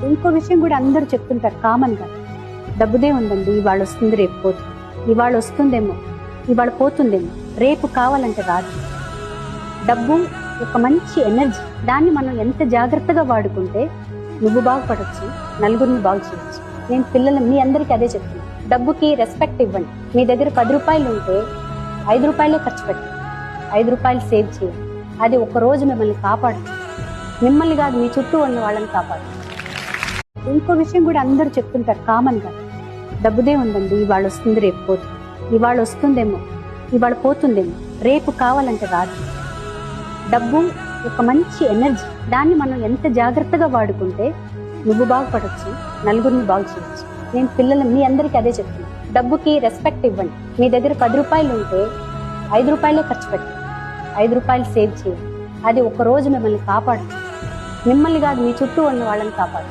ఇంకో విషయం కూడా అందరూ చెప్తుంటారు కామన్ గా, డబ్బుదే ఉందండి, ఇవాళ వస్తుంది రేపు పోతుంది, ఇవాళ వస్తుందేమో ఇవాళ పోతుందేమో, రేపు కావాలంటే రాదు. డబ్బు ఒక మంచి ఎనర్జీ, దాన్ని మనం ఎంత జాగ్రత్తగా వాడుకుంటే నువ్వు బాగుపడచ్చు, నలుగురిని బాగు చేయొచ్చు. నేను మీ అందరికీ అదే చెప్తున్నాను, డబ్బుకి రెస్పెక్ట్ ఇవ్వండి. మీ దగ్గర 10 రూపాయలు ఉంటే 5 రూపాయలే ఖర్చు పెట్టండి, 5 రూపాయలు సేవ్ చేయండి. అది ఒక రోజు మిమ్మల్ని కాపాడుతుంది, మిమ్మల్ని కాదు మీ చుట్టూ ఉన్న వాళ్ళని కాపాడు. ఇంకో విషయం కూడా అందరూ చెప్తుంటారు కామన్ గా, డబ్బుదే ఉందండి, ఇవాళ వస్తుంది రేపు పోతుంది, ఇవాళ వస్తుందేమో ఇవాళ పోతుందేమో, రేపు కావాలంటే రాదు. డబ్బు ఒక మంచి ఎనర్జీ, దాన్ని మనం ఎంత జాగ్రత్తగా వాడుకుంటే నువ్వు బాగుపడచ్చు, నలుగురిని బాగు చేయొచ్చు. నేను మీ అందరికీ అదే చెప్తున్నాను, డబ్బుకి రెస్పెక్ట్ ఇవ్వండి. మీ దగ్గర 10 రూపాయలు ఉంటే 5 రూపాయలే ఖర్చు పెట్టండి, 5 రూపాయలు సేవ్ చేయండి. అది ఒక రోజు మిమ్మల్ని కాపాడుతుంది, మిమ్మల్ని కాదు మీ చుట్టూ ఉన్న వాళ్ళని కాపాడు.